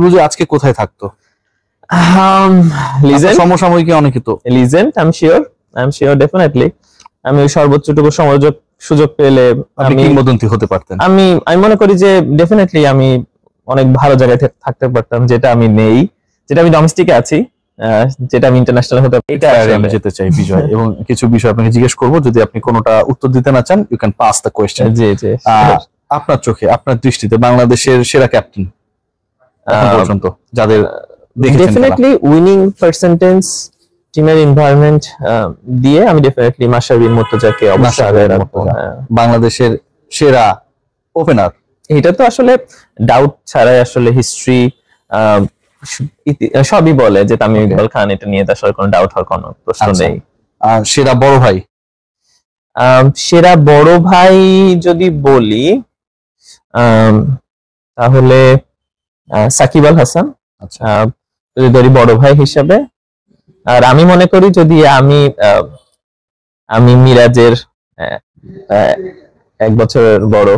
বুঝে আজকে কোথায় থাকতো? লিজেন্ড, সমসাময়িক অনেকে তো legend, I am sure definitely আমি সর্বোচ্চটুকু সুযোগ পেলে আপনি কিংবদন্তি হতে পারতেন। আমি মনে করি যে ডেফিনেটলি আমি অনেক ভালো জায়গায় থাকতে পারতাম, যেটা আমি নেই, যেটা আমি ডোমেস্টিকে আছি, যেটা আমি ইন্টারন্যাশনাল হতে পারি। এটা আমি যেতে চাই বিজয়, এবং কিছু বিষয় আপনাকে জিজ্ঞেস করব, যদি আপনি কোনোটা উত্তর দিতে না চান you can pass the question. জি জি। আপনার চোখে, আপনার দৃষ্টিতে বাংলাদেশের সেরা ক্যাপ্টেন এখন পর্যন্ত যাদের দেখেছেন? ডেফিনেটলি উইনিং পার্সেন্টেজ, টিমের এনভায়রনমেন্ট দিয়ে আমি ডেফিনেটলি মাশরাফি বিন মুর্তজাকে অবশ্যই আগে রাখবো। বাংলাদেশের সেরা ওপেনার, এটা তো আসলে ডাউট ছাড়াই, আসলে হিস্ট্রি সবই বলে যে তামিম ইকবাল খান, এটা নিয়ে আসলে কোনো ডাউট হওয়ার কোনো প্রশ্ন নেই। সেরা বড় ভাই, সেরা বড় ভাই যদি বলি তাহলে সাকিব আল হাসান, যদি ধরি বড় ভাই হিসাবে। আর আমি মনে করি যদি আমি মিরাজের 1 বছরের বড়,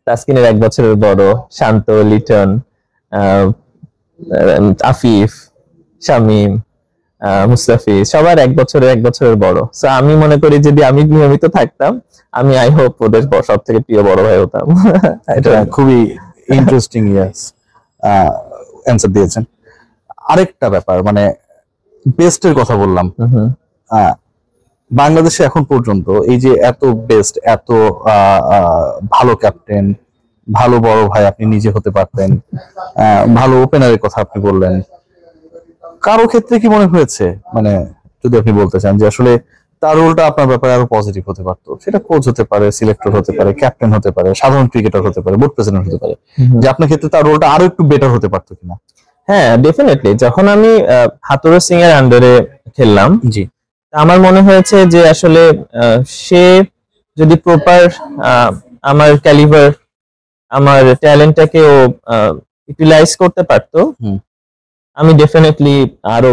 তাসকিনের 1 বছরের বড়, শান্ত, লিটন, আফিফ, শামিম, মুস্তাফিজ সবার 1 বছরের বড়। সো আমি মনে করি যদি আমি নিয়মিত থাকতাম, আমি আই হোপ ওদের সব থেকে প্রিয় বড় ভাই হতাম। এটা খুবই ইন্টারেস্টিং অ্যান্সার দিয়েছেন। আরেকটা ব্যাপার, মানে বেস্টের কথা বললাম, বাংলাদেশে এখন পর্যন্ত এই যে এত বেস্ট, এত ভালো ক্যাপ্টেন, ভালো বড় ভাই আপনি নিজে হতে পারতেন, ভালো ওপেনারের কথা আপনি বললেন, কারো ক্ষেত্রে কি মনে হয়েছে, মানে যদি আপনি বলতে চান যে আসলে তার রোলটা আপনার ব্যাপারে আরো পজিটিভ হতে পারতো? সেটা কোচ হতে পারে, সিলেক্টর হতে পারে, ক্যাপ্টেন হতে পারে, সাধারণ ক্রিকেটার হতে পারে, বোর্ড প্রেসিডেন্ট হতে পারে, যে আপনার ক্ষেত্রে তার রোলটা আরো একটু বেটার হতে পারতো কিনা? হ্যাঁ, ডেফিনেটলি। যখন আমি হাতুরুর সিং এর আন্ডারে খেললাম, জি, আমার মনে হয়েছে যে আসলে সে যদি প্রপার আমার ক্যালিবার, আমার ট্যালেন্টটাকে ও ইউটিলাইজ করতে পারতো, আমি ডেফিনেটলি আরো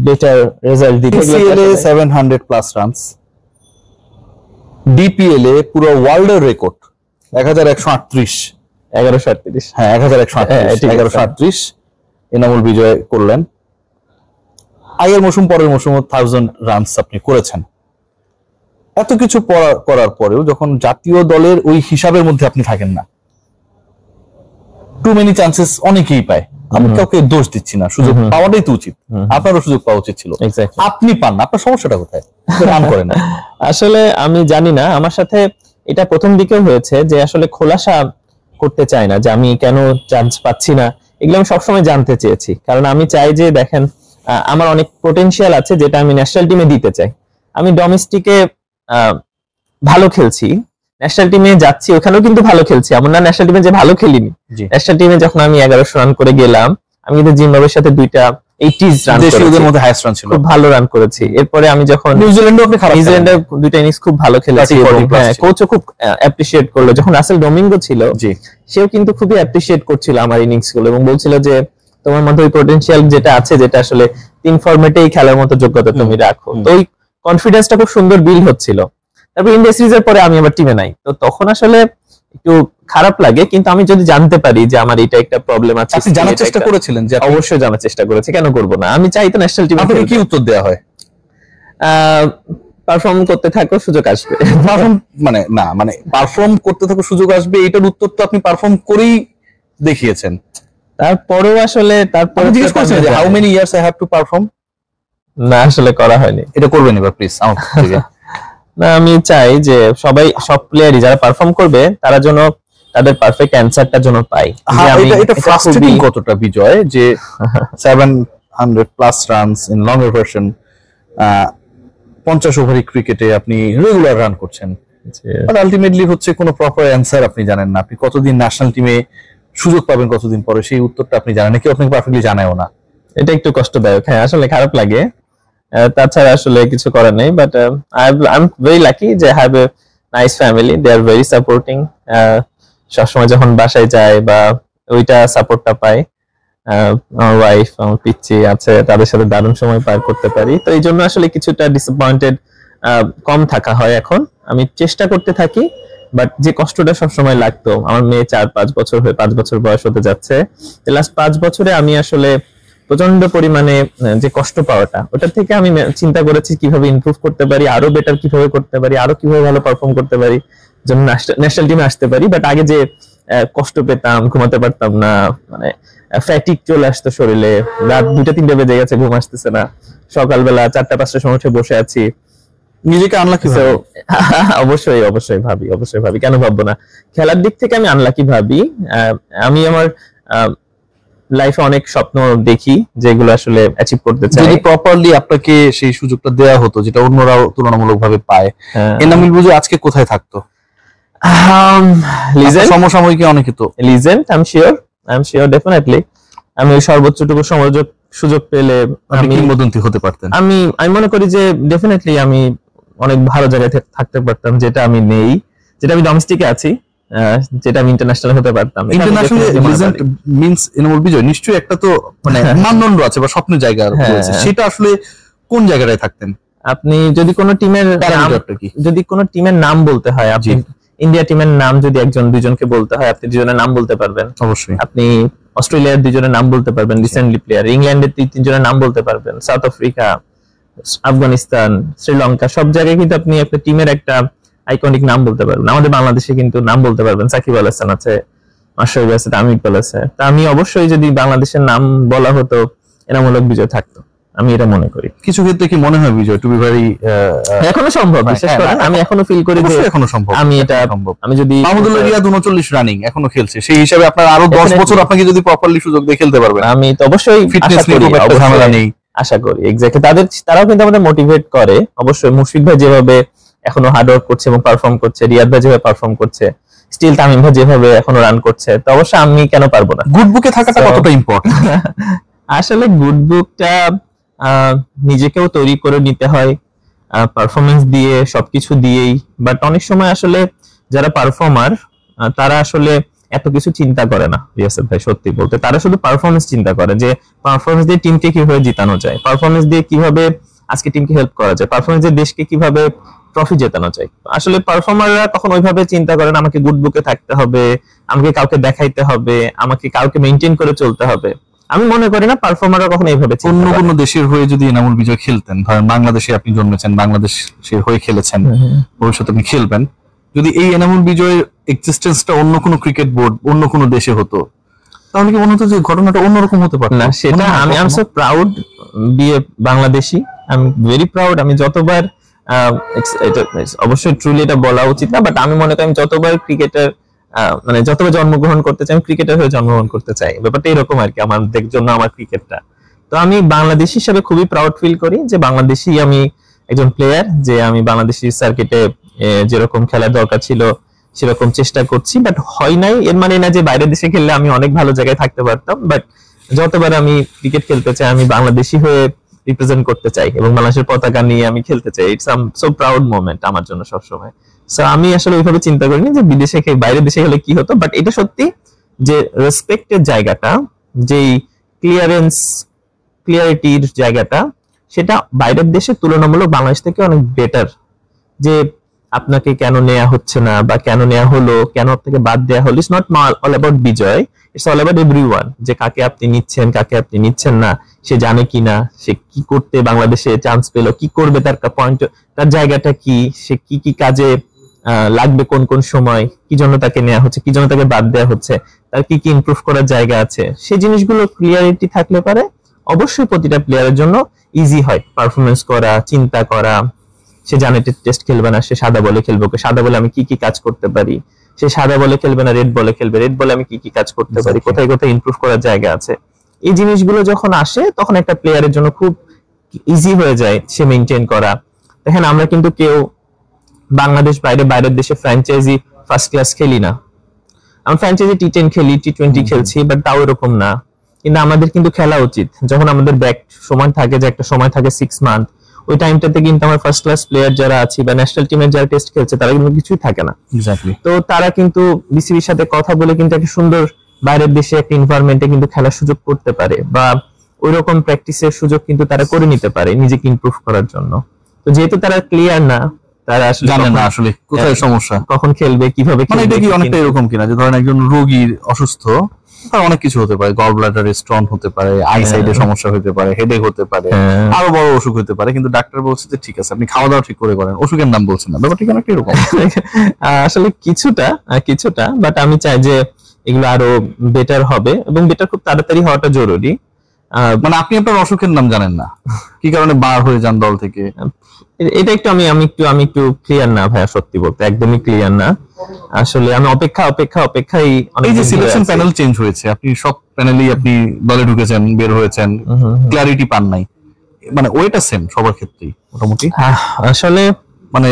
বেটার রেজাল্ট দিতে। সিএল এ 700+ রানস, ডিপিএল এ পুরো ওয়ার্ল্ডের রেকর্ড 1138, 1138, হ্যাঁ 1138 এনামুল বিজয় করলেন। আগের মৌসুম, পরের মৌসুম 1000 রানস আপনি করেছেন। এত কিছু করার পরেও যখন জাতীয় দলের ওই হিসাবের মধ্যে আপনি থাকেন না, টু মেনি চান্সেস অনেকেই পায়, আমি কাউকে দোষ দিচ্ছি না, সুযোগ পাওয়াটাই তো উচিত, আপনারও সুযোগ পাওয়া উচিত ছিল, আপনি পান না, আপনার সমস্যাটা কোথায়? রান করেন না। আসলে আমি জানি না, আমার সাথে এটা প্রথম দিকেও হয়েছে যে আসলে খোলাসা করতে চাই না যে আমি কেন চান্স পাচ্ছি না, এগুলো আমি সবসময় জানতে চেয়েছি, কারণ আমি চাই যে দেখেন আমার অনেক পটেনশিয়াল আছে যেটা আমি ন্যাশনাল টিমে দিতে চাই। আমি ডোমেস্টিকে ভালো খেলছি, ন্যাশনাল টিমে যাচ্ছি, ওখানেও কিন্তু ভালো খেলছি, এমন না ন্যাশনাল টিমে যে ভালো খেলিনি। ন্যাশনাল টিমে যখন আমি 1100 রান করে গেলাম, আমি কিন্তু জিম্বাবুয়ের সাথে 2টা 80s রান করেছি, দেশীয়দের মধ্যে হাইয়েস্ট রান ছিল, খুব ভালো রান করেছি। এরপরে আমি যখন নিউজিল্যান্ডের 2টা ইনিংস খুব ভালো খেলেছি, কোচও খুব অ্যাপ্রিশিয়েট করলো। যখন রাসেল ডোমিঙ্গো ছিল, সেও কিন্তু খুবই অ্যাপ্রিশিয়েট করছিল আমার ইনিংস গুলো, এবং বলছিল যে তোমার মধ্যে ওই পটেনশিয়াল যেটা আছে, যেটা আসলে 3 ফরম্যাটেই খেলার মতো যোগ্যতা তুমি রাখো। তো ওই কনফিডেন্সটা খুব সুন্দর বিল্ড হচ্ছিল। তারপর ইন্ডিয়া সিরিজের পরে আমি আবার টিমে নাই, তো তখন আসলে একটু খারাপ লাগে। কিন্তু আমি যদি জানতে পারি যে আমার এটা একটা প্রবলেম আছে, আপনি জানার চেষ্টা করেছিলেন? যে অবশ্যই জানার চেষ্টা করেছি, কেন করব না? আমি চাই তো ন্যাশনাল টিমে। আপনাকে কি উত্তর দেওয়া হয়? পারফর্ম করতে থাকো, সুযোগ আসবে। মানে পারফর্ম করতে থাকো, সুযোগ আসবে, এটার উত্তর তো আপনি পারফর্ম করেই দেখিয়েছেন। তারপরেও আসলে তারপরে জিজ্ঞেস করছেন যে how many years I have to perform? না, আসলে করা হয়নি। এটা করবেন এবার প্লিজ আমার থেকে। না, আমি চাই যে সব প্লেয়ারই যারা পারফর্ম করবে তারা যেন তাদের পারফেক্ট অ্যানসারটা যেন পায়। এটা ফ্রাস্ট্রেটিং কতটা বিজয়, যে 700+ runs in longer version, 50 ovary ক্রিকেটে আপনি রেগুলার রান করছেন, বাট আলটিমেটলি হচ্ছে কোনো প্রপার অ্যানসার আপনি জানেন না। আপনি কতদিন ন্যাশনাল টিমে সুযোগ পাবেন, কতদিন পরে, সেই উত্তরটা আপনি জানেন না, কেউ আপনাকে পারফেক্টলি জানায়ও না। এটা একটু কষ্টদায়ক, হ্যাঁ আসলে খারাপ লাগে। তাছাড়া আসলে কিছু করার নেই, but I am very lucky যে I have a nice family, they are very supporting. সবসময় যখন বাসায় যায় বা ওইটা সাপোর্টটা পাই, আমার ওয়াইফ, আমার পিচ্চি আছে, তাদের সাথে দারুণ সময় পার করতে পারি। তো এই জন্য আসলে কিছুটা ডিসঅ্যাপয়েন্টেড কম থাকা হয়। এখন আমি চেষ্টা করতে থাকি বাট যে কষ্টটা সবসময় লাগতো, আমার মেয়ে 4-5 বছর হয়ে 5 বছর বয়স হতে যাচ্ছে, লাস্ট 5 বছরে আমি আসলে প্রচন্ড পরিমাণে যে কষ্ট পাওয়াটা, ওটা থেকে আমি চিন্তা করেছি কিভাবে ইমপ্রুভ করতে পারি, আরো বেটার কিভাবে করতে পারি, আরো কিভাবে ভালো পারফর্ম করতে পারি, যেন ন্যাশনাল টিমে আসতে পারি। বাট আগে যে কষ্ট পেতাম, ঘুমাতে পারতাম না, মানে ফ্যাটিক চলে আসতো শরীরে, রাত 2টা-3টা বেজে গেছে, ঘুম আসতেছে না, সকালবেলা 4টা-5টার সময় উঠে বসে আছি। নিজেকে আনলাকি So, অবশ্যই অবশ্যই ভাবি, কেন ভাববো না। খেলার দিক থেকে আমি আনলাকি ভাবি। আমি আমার লাইফে অনেক স্বপ্ন দেখি যেগুলো আসলে অ্যাচিভ করতে চাই। যদি প্রপারলি আপনাকে সেই সুযোগটা দেওয়া হতো যেটা অন্যরাও তুলনামূলকভাবে পায়, এনামুল বুঝো আজকে কোথায় থাকতো? লিজেন্ড, সমসাময়িকে অনেকে তো legend, I am sure definitely. আমি ওই সর্বোচ্চটুকু সুযোগ পেলে আপনি কিংবদন্তি হতে পারতেন। আমি মনে করি যে ডেফিনেটলি আমি অনেক ভালো জায়গায় থাকতে পারতাম, যেটা আমি নেই, যেটা আমি ডোমেস্টিকে আছি, যেটা আমি ইন্টারন্যাশনাল হতে পারতাম। ইন্টারন্যাশনাল লিজেন্ড মিন্স এনামুল বিজয় নিশ্চয়ই একটা তো মানে মানদণ্ড আছে বা স্বপ্নের জায়গা রয়েছে, সেটা আসলে কোন জায়গাটায় থাকতেন আপনি? যদি কোনো টিমের নাম বলতে হয়, আপনি ইন্ডিয়া টিমের নাম যদি 1-2জনকে বলতে হয়, আপনি 2জনের নাম বলতে পারবেন অবশ্যই। আপনি অস্ট্রেলিয়ার 2জনের নাম বলতে পারবেন, রিসেন্টলি প্লেয়ার, ইংল্যান্ডের 3জনের নাম বলতে পারবেন, সাউথ আফ্রিকা, আফগানিস্তান, শ্রীলঙ্কা, সব জায়গায় কিন্তু আপনি একটা টিমের একটা আইকনিক নাম বলতে পারবেন। আমাদের বাংলাদেশে কিন্তু নাম বলতে পারবেন, সাকিব আল হাসান আছে, মাশরাফি আছে, তামিম ইকবাল আছে। তা আমি অবশ্যই যদি বাংলাদেশের নাম বলা হতো, এনামূলক বিজয় থাকতো, আমি এটা মনে করি। কিছু ক্ষেত্রে কি মনে হয় বিজয় টু বি ভেরি এখনো সম্ভব, বিশেষ করে আমি এখনো ফিল করি যে এখনো সম্ভব, আমি এটা সম্ভব। আমি যদি মাহমুদুল্লাহ রিয়াদ 39 রানিং এখনো খেলছে, সেই হিসাবে আপনার আরো 10 বছর আপনাকে যদি প্রপারলি সুযোগ দিয়ে খেলতে পারবেন, আমি তো অবশ্যই ফিটনেস নিয়ে খুব একটা ঝামেলা নেই, আশা করি। এক্স্যাক্টলি তারাও কিন্তু আমাদের মোটিভেট করে। অবশ্যই মুশফিক ভাই যেভাবে এখনো হার্ড ওয়ার্ক করছে এবং পারফর্ম করছে, রিয়াদ ভাই যেভাবে পারফর্ম করছে, স্টিল তামিম ভাই যেভাবে এখনো রান করছে, তো অবশ্যই আমি কেন পারবো না। গুড বুকে থাকাটা কতটা ইম্পর্টেন্ট? আসলে গুড বুকটা নিজেকেও তৈরি করে নিতে হয়, পারফরমেন্স দিয়ে, সবকিছু দিয়েই। বাট অনেক সময় আসলে যারা পারফর্মার তারা আসলে এত কিছু চিন্তা করে না রিয়াসাত ভাই, সত্যি বলতে। তারা শুধু পারফরমেন্স চিন্তা করে, যে পারফরমেন্স দিয়ে টিমকে কিভাবে জিতানো যায়, পারফরমেন্স দিয়ে কিভাবে আজকে টিমকে হেল্প করা যায়, পারফরমেন্স দিয়ে দেশকে কিভাবে ট্রফি জেতানো যায়। আসলে পারফর্মাররা তখন ওইভাবে চিন্তা করেন আমাকে গুড বুকে থাকতে হবে, আমাকে কাউকে দেখাইতে হবে, আমাকে কাউকে মেইনটেইন করে চলতে হবে। আমি মনে করি না পারফর্মাররা কখনো এইভাবে। অন্য কোনো দেশের হয়ে যদি এনামুল বিজয় খেলতেন, ধরেন বাংলাদেশে আপনি জন্মেছেন, বাংলাদেশের হয়ে খেলেছেন, ভবিষ্যতে আপনি খেলবেন, যদি এই এনামুল বিজয়ের এক্সিস্টেন্সটা অন্য কোনো ক্রিকেট বোর্ড, অন্য কোনো দেশে হতো, তাহলে কি মনে হতো যে ঘটনাটা অন্যরকম হতে পারত? না, সেটা আমি I am so proud be a Bangladeshi, I am very proud. আমি যতবার অবশ্যই ট্রুলি এটা বলা উচিত না, বাট আমি মনে করি আমি যতবার ক্রিকেটার মানে যতবার জন্মগ্রহণ করতে চাই, আমি ক্রিকেটার হয়ে জন্মগ্রহণ করতে চাই। ব্যাপারটা এরকম আর কি, আমার জন্য আমার ক্রিকেটটা। তো আমি বাংলাদেশি হিসেবে খুবই প্রাউড ফিল করি যে বাংলাদেশি আমি একজন প্লেয়ার, যে আমি বাংলাদেশি সার্কিটে যেরকম খেলার দরকার ছিল সেরকম চেষ্টা করছি, বাট হয় নাই। এর মানে না যে বাইরের দেশে খেললে আমি অনেক ভালো জায়গায় থাকতে পারতাম, বাট যতবার আমি ক্রিকেট খেলতে চাই আমি বাংলাদেশি হয়ে রিপ্রেজেন্ট করতে চাই এবং বাংলাদেশের পতাকা নিয়ে আমি খেলতে চাই। ইটস সো প্রাউড মোমেন্ট আমার জন্য সবসময়। সো আমি আসলে ওইভাবে চিন্তা করিনি যে বিদেশে বাইরের দেশে গেলে কি হতো, বাট এটা সত্যি যে রেসপেক্টের জায়গাটা, যেই ক্লিয়ারিটির জায়গাটা, সেটা বাইরের দেশে তুলনামূলক বাংলাদেশ থেকে অনেক বেটার। যে আপনাকে কেন নেওয়া হচ্ছে না বা কেন নেওয়া হলো, কেন আপনাকে বাদ দেওয়া হলো, it's not all about Bijoy, it's all about everyone. যে কাকে আপনি নিচ্ছেন, কাকে আপনি নিচ্ছেন না, সে জানে কিনা, সে কি করতে বাংলাদেশে চান্স পেলো, কি করবে, তার পয়েন্ট, তার জায়গাটা কি, সে কি কি কাজে লাগবে, কোন কোন সময়, কি জন্য তাকে নেওয়া হচ্ছে, কি জন্য তাকে বাদ দেওয়া হচ্ছে, তার কি কি ইমপ্রুভ করার জায়গা আছে, সেই জিনিসগুলো ক্লিয়ারিটি থাকলে পারে অবশ্যই প্রতিটা প্লেয়ারের জন্য ইজি হয় পারফরমেন্স করা, চিন্তা করা। সে জানে টেস্ট খেলবে না, সে সাদা বলে খেলবে, ওকে সাদা বলে আমি কি কি কাজ করতে পারি, সে সাদা বলে খেলবে না, রেড বলে খেলবে, রেড বলে আমি কি কি কাজ করতে পারি, কোথায় কোথায় ইমপ্রুভ করার জায়গা আছে। এই জিনিসগুলো যখন আসে তখন একটা প্লেয়ারের জন্য খুব ইজি হয়ে যায় সে মেনটেন করা। দেখেন আমরা কিন্তু কেউ বাংলাদেশ বাইরের দেশে ফ্র্যাঞ্চাইজি ফার্স্ট ক্লাস খেলি না। আমরা ফ্র্যাঞ্চাইজি টি10 খেলি, টি20 খেলছি, বাট তাও এরকম না। কিন্তু আমাদের কিন্তু খেলা উচিত যখন আমাদের ব্যাক সময় থাকে, যে একটা সময় থাকে 6 মান্থ, ওই টাইমটাতে কিন্তু আমার ফার্স্ট ক্লাস প্লেয়ার যারা আছে বা ন্যাশনাল টিমের যারা টেস্ট খেলছে তারা কিন্তু কিছুই থাকে না। এক্স্যাক্টলি। তো তারা কিন্তু বিসিবির সাথে কথা বলে কিন্তু একটা সুন্দর বাইরের দেশে একটা এনভায়রনমেন্টে কিন্তু খেলার সুযোগ করতে পারে, বা ওইরকম প্র্যাকটিসের সুযোগ কিন্তু তারা করে নিতে পারে নিজেকে ইমপ্রুভ করার জন্য। তো যেহেতু তারা ক্লিয়ার না, তারা আসলে জানেন না আসলে কোথায় সমস্যা, কখন খেলবে, কিভাবে মানে খেলবে। এটা কি অনেকটা এরকম কিনা যে ধরেন একজন রোগীর অসুস্থ, তার অনেক কিছু হতে পারে, গল ব্লাডারে স্টোন হতে পারে, আই সাইডে সমস্যা হতে পারে, হেডেক হতে পারে, আরো বড় অসুখ হতে পারে, কিন্তু ডাক্তার বলছে যে ঠিক আছে আপনি খাওয়া দাওয়া ঠিক করে করেন, অসুখের নাম বলছেন না। ব্যাপারটা কি অনেকটা এরকম? আসলে কিছুটা বাট আমি চাই যে এগুলো আরো বেটার হবে এবং বেটার খুব তাড়াতাড়ি হওয়াটা জরুরি। মানে আপনি আপনার অসুখের নাম জানেন না, কি কারণে বার হয়ে যান দল থেকে? এটা একটু আমি একটু ক্লিয়ার না ভাইয়া, সত্যি বলতে একদমই ক্লিয়ার না। আসলে আমি অপেক্ষাই এই যে সিলেকশন প্যানেল চেঞ্জ হয়েছে, আপনি সব প্যানেলেই আপনি দলে ঢুকেছেন, বের হয়েছেন, ক্লারিটি পান নাই, মানে ওইটা সেম সবার ক্ষেত্রেই মোটামুটি। আসলে মানে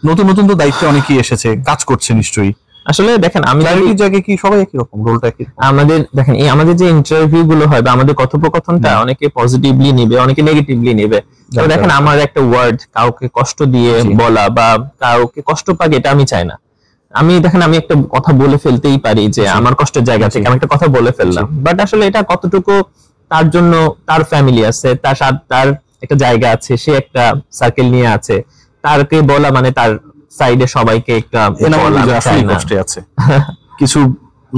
নতুন নতুন তো দায়িত্বে অনেকেই এসেছে, কাজ করছে নিশ্চয়ই। আসলে দেখেন আমি ক্লারিটির জায়গায় কি সবাই একই রকম, রোলটা কি? আমাদের দেখেন এই আমাদের যে ইন্টারভিউ গুলো হয় বা আমাদের কথোপকথনটা অনেকে পজিটিভলি নেবে, অনেকে নেগেটিভলি নেবে। তো দেখেন আমার একটা ওয়ার্ড কাউকে কষ্ট দিয়ে বলা বা কাউকে কষ্ট পাক, এটা আমি চাই না। আমি দেখেন আমি একটা কথা বলে ফেলতেই পারি যে আমার কষ্টের জায়গা থেকে আমি একটা কথা বলে ফেললাম, বাট আসলে এটা কতটুকু তার জন্য, তার ফ্যামিলি আছে, তার একটা জায়গা আছে, সে একটা সার্কেল নিয়ে আছে, তারকে বলা মানে তার সাইডে সবাইকে একটা কষ্টে আছে কিছু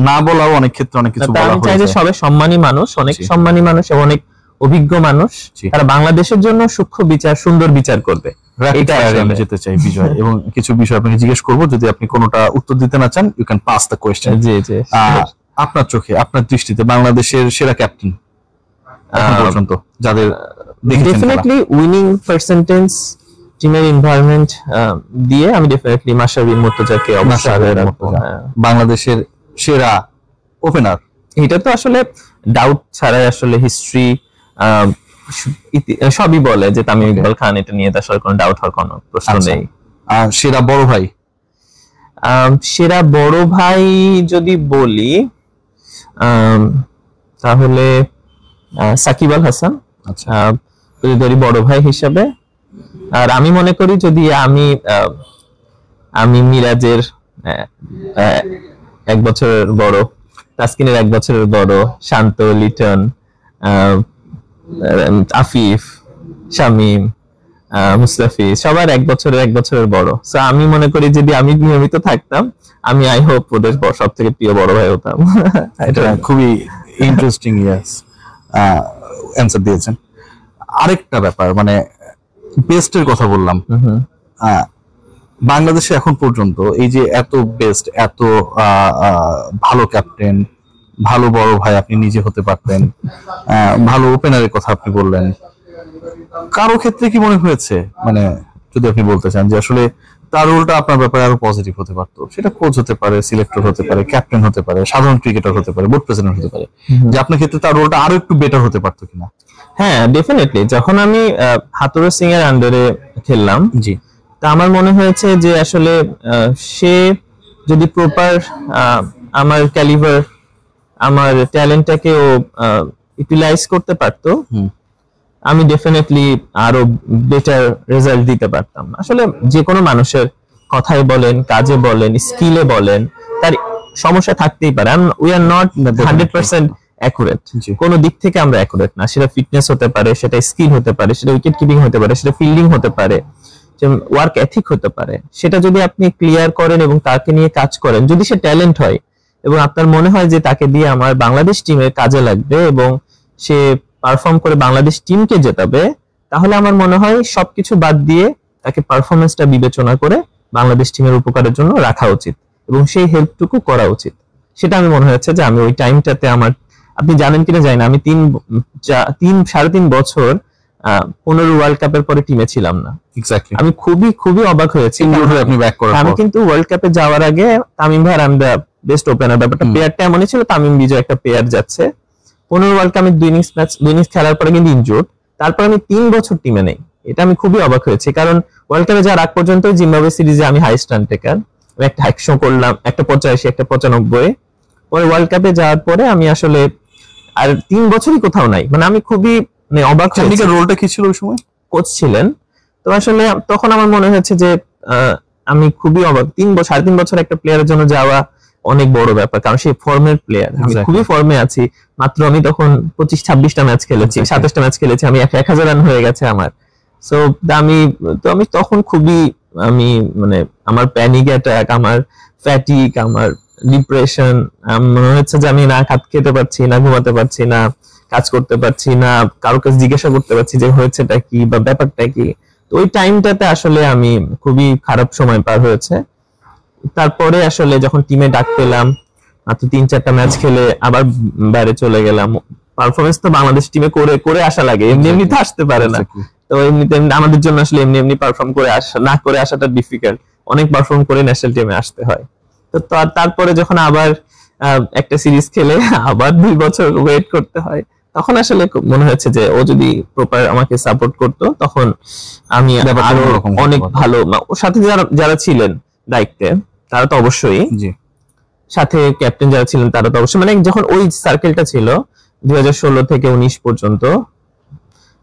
না বলাও অনেক ক্ষেত্রে অনেক কিছু বলা হয়। আমি চাই যে সবাই সম্মানী মানুষ, অনেক সম্মানী মানুষ এবং অনেক অভিজ্ঞ মানুষ, তারা বাংলাদেশের জন্য সূক্ষ্ম বিচার, সুন্দর বিচার করবে। এটা আমি যেতে চাই বিজয়, এবং কিছু বিষয় আপনাকে জিজ্ঞেস করবো, যদি আপনি কোনোটা উত্তর দিতে না চান you can pass the question. জি জি। আপনার চোখে, আপনার দৃষ্টিতে বাংলাদেশের সেরা ক্যাপ্টেন এখন পর্যন্ত যাদের ডেফিনেটলি উইনিং পার্সেন্টেজ, টিমের এনভায়রনমেন্ট দিয়ে আমি ডেফিনেটলি মাশরাফি বিন মুর্তজাকে অবশ্যই রাখবো। বাংলাদেশের সেরা ওপেনার, এটা তো আসলে ডাউট ছাড়াই, আসলে হিস্ট্রি সবই বলে যে তামিম ইকবাল খান, এটা নিয়ে তো আসলে কোনো ডাউট হওয়ার কোনো প্রশ্ন নেই। সেরা বড় ভাই, সেরা বড় ভাই যদি বলি তাহলে সাকিব আল হাসান, যদি বড় ভাই হিসাবে। আর আমি মনে করি যদি আমি মিরাজের 1 বছরের বড়, তাসকিনের 1 বছরের বড়, শান্ত, লিটন, আফিফ, শামিম, মুস্তাফিজ সবার 1 বছরের বড়। সো আমি মনে করি যদি আমি নিয়মিত থাকতাম, আমি আই হোপ ওদের সব থেকে প্রিয় বড় ভাই হতাম। এটা খুবই ইন্টারেস্টিং অ্যান্সার দিয়েছেন। আরেকটা ব্যাপার, মানে বেস্টের কথা বললাম, বাংলাদেশে এখন পর্যন্ত এই যে এত বেস্ট, এত ভালো ক্যাপ্টেন, ভালো বড় ভাই আপনি নিজে হতে পারতেন, ভালো ওপেনারের কথা আপনি বললেন, কারো ক্ষেত্রে কি মনে হয়েছে, মানে যদি আপনি বলতে চান যে আসলে তার রোলটা আপনার ব্যাপারে আরো পজিটিভ হতে পারতো? সেটা কোচ হতে পারে, সিলেক্টর হতে পারে, ক্যাপ্টেন হতে পারে, সাধারণ ক্রিকেটার হতে পারে, বোর্ড প্রেসিডেন্ট হতে পারে, যে আপনার ক্ষেত্রে তার রোলটা আরো একটু বেটার হতে পারতো কিনা? হ্যাঁ ডেফিনেটলি, যখন আমি হাতুড়া সিং এর আন্ডারে খেললাম, জি, তা আমার মনে হয়েছে যে আসলে সে যদি প্রপার আমার ক্যালিভার, আমার ট্যালেন্টটাকে ও ইউটিলাইজ করতে পারতো, আমি ডেফিনেটলি আরো বেটার রেজাল্ট দিতে পারতাম। আসলে যে কোনো মানুষের কথায় বলেন, কাজে বলেন, স্কিলে বলেন, তার সমস্যা থাকতেই পারে। উই আর নট 100% অ্যাকুরেট, কোন দিক থেকে আমরা অ্যাকুরেট না। সেটা ফিটনেস হতে পারে, সেটা স্কিল হতে পারে, সেটা উইকেট কিপিং হতে পারে, সেটা ফিল্ডিং হতে পারে, ওয়ার্ক এথিক হতে পারে। সেটা যদি আপনি ক্লিয়ার করেন এবং তাকে নিয়ে কাজ করেন, যদি সে ট্যালেন্ট হয় এবং আপনার মনে হয় যে তাকে দিয়ে আমার বাংলাদেশ টিমের কাজে লাগবে এবং সে পারফর্ম করে বাংলাদেশ টিমকে জেতাবে, তাহলে আমার মনে হয় সবকিছু বাদ দিয়ে তাকে পারফরমেন্সটা বিবেচনা করে বাংলাদেশ টিমের উপকারের জন্য রাখা উচিত এবং সেই হেল্পটুকু করা উচিত। সেটা আমি মনে হয়েছে যে আমি ওই টাইমটাতে আমার, আপনি জানেন কিনা জানি না, আমি 3.5 বছর 15 ওয়ার্ল্ড কাপের পরে টিমে ছিলাম না। এক্স্যাক্টলি, আমি খুবই অবাক হয়েছি। আমি কিন্তু ওয়ার্ল্ড কাপে যাওয়ার আগে তামিম ভাই I am the best opener, ব্যাপারটা পেয়ারটা এমনই ছিল, তামিম বিজয় একটা পেয়ার যাচ্ছে। 15 ওয়ার্ল্ড কাপে 2 ইনিংস খেলার পরে কিন্তু ইনজুর্ড, তারপর আমি 3 বছর টিমে নেই। এটা আমি খুবই অবাক হয়েছি, কারণ ওয়ার্ল্ড কাপে যাওয়ার আগ পর্যন্ত জিম্বাবুয়ে সিরিজে আমি হাইস্ট রান টেকার, একটা 100 করলাম, একটা 85, একটা 95। পরে ওয়ার্ল্ড কাপে যাওয়ার পরে আমি আসলে আর 3 বছরই কোথাও নাই। মানে আমি খুবই অবাক হয়েছি। রোলটা কি ছিল ওই সময়? কোচ ছিলেন। তো আসলে তখন আমার মনে হয়েছে যে আমি খুবই অবাক, 3.5 বছর একটা প্লেয়ারের জন্য যাওয়া অনেক বড় ব্যাপার, কারণ সেই ফর্মের প্লেয়ার, আমি খুবই ফর্মে আছি। মাত্র আমি তখন 25-26টা ম্যাচ খেলেছি, 27টা ম্যাচ খেলেছি, আমি 1000 রান হয়ে গেছে আমার। সো আমি তখন খুবই আমি মানে আমার প্যানিক অ্যাটাক, আমার ফ্যাটিক, আমার ডিপ্রেশন, মনে হচ্ছে যে আমি না খেতে পারছি না, ঘুমাতে পারছি না, কাজ করতে পারছি না, কারো কাছে জিজ্ঞাসা করতে পারছি যে হয়েছেটা কি বা ব্যাপারটা কি। তো ওই টাইমটাতে আসলে আমি খুবই খারাপ সময় পার হয়েছে। তারপরে আসলে যখন টিমে ডাক পেলাম, মাত্র 3-4টা ম্যাচ খেলে আবার বাইরে চলে গেলাম। পারফরমেন্স তো বাংলাদেশ টিমে করে করে আসা লাগে, এমনি এমনি তো আসতে পারে না। তো এমনিতে আমাদের জন্য আসলে এমনি এমনি পারফর্ম করে আসা না করে আসাটা ডিফিকাল্ট, অনেক পারফর্ম করে ন্যাশনাল টিমে আসতে হয়। তো তারপরে যখন আবার একটা সিরিজ খেলে আবার 2 বছর ওয়েট করতে হয়, তখন আসলে মনে হয়েছে যে ও যদি প্রপার আমাকে সাপোর্ট করতো তখন আমি আরো অনেক ভালো, ওর সাথে যারা যারা ছিলেন দায়িত্বে তারা তো অবশ্যই, সাথে ক্যাপ্টেন যারা ছিলেন তারা তো অবশ্যই, মানে যখন ওই সার্কেলটা ছিল 2016 থেকে 19 পর্যন্ত,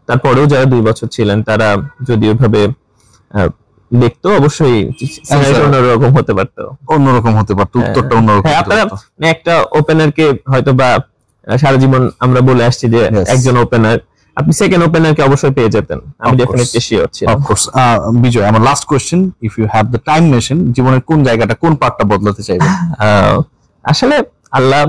তারপরেও যারা 2 বছর ছিলেন তারা যদি ওইভাবে দেখতো অবশ্যই অন্যরকম হতে পারতো, উত্তরটা অন্যরকম। আপনারা একটা ওপেনারকে হয়তো বা সারা জীবন আমরা বলে আসছি যে একজন ওপেনার, আপনি সেকেন্ড ওপেনারকে অবশ্যই পেয়ে যেতেন, আমি ডেফিনেটলি শিওর ছিলাম। Of course. বিজয়, আমার last question, if you have the time machine, জীবনের কোন জায়গাটা, কোন পার্টটা বদলাতে চাইবেন? আসলে Allah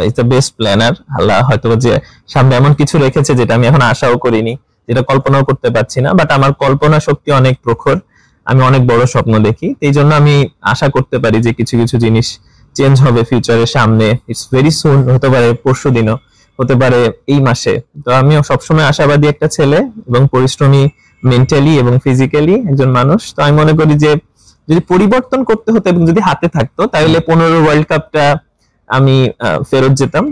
is the best planner. Allah হয়তো যে সামনে এমন কিছু রেখেছে যেটা আমি এখন আশাও করিনি, যেটা কল্পনাও করতে পারছি না, বাট আমার কল্পনা শক্তি অনেক প্রখর, আমি অনেক বড় স্বপ্ন দেখি। এই জন্য আমি আশা করতে পারি যে কিছু কিছু জিনিস চেঞ্জ হবে ফিউচারের সামনে, ইটস ভেরি সুন, হতে পারে পরশু দিনও, হতে পারে এই মাসে। তো আমিও সবসময় আশাবাদী একটা ছেলে এবং পরিশ্রমী মেন্টালি এবং ফিজিক্যালি একজন মানুষ। তো আমি মনে করি যে যদি পরিবর্তন করতে হতো এবং যদি হাতে থাকতো তাহলে 15 ওয়ার্ল্ড কাপটা আমি ফেরত যেতাম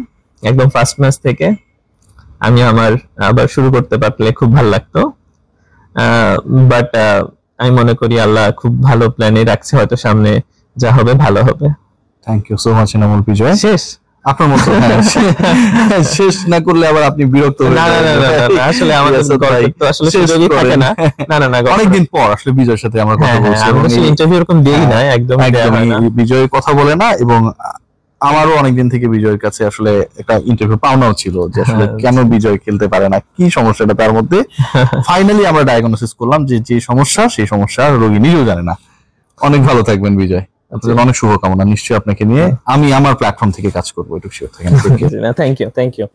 একদম ফার্স্ট ম্যাচ থেকে, আমি আমার আবার শুরু করতে পারলে খুব ভালো লাগতো। বাট আমি মনে করি আল্লাহ খুব ভালো প্ল্যানে রাখছে, হয়তো সামনে যা হবে ভালো হবে। Thank you so much Enamul Bijoy. শেষ আপনার মতো শেষ না করলে আবার আপনি বিরক্ত হয়ে যাবেন। না আসলে আমাদের গল্প তো আসলে সুযোগই থাকে না। না অনেকদিন পর আসলে বিজয়ের সাথে আমরা কথা বলছি, আমরা আসলে ইন্টারভিউ এরকম দেই না, একদম বিজয় কথা বলে না। এবং আমারও অনেকদিন থেকে বিজয়ের কাছে আসলে একটা ইন্টারভিউ পাওনাও ছিল যে আসলে কেন বিজয় খেলতে পারে না, কি সমস্যাটা তার মধ্যে। ফাইনালি আমরা ডায়াগনোসিস করলাম যে যে সমস্যা, সেই সমস্যা রোগী নিজেও জানে না। অনেক ভালো থাকবেন বিজয়, আপনাদের অনেক শুভকামনা। নিশ্চয়ই আপনাকে নিয়ে আমি আমার প্ল্যাটফর্ম থেকে কাজ করবো, এটুকু শিওর থাকেন। Thank you.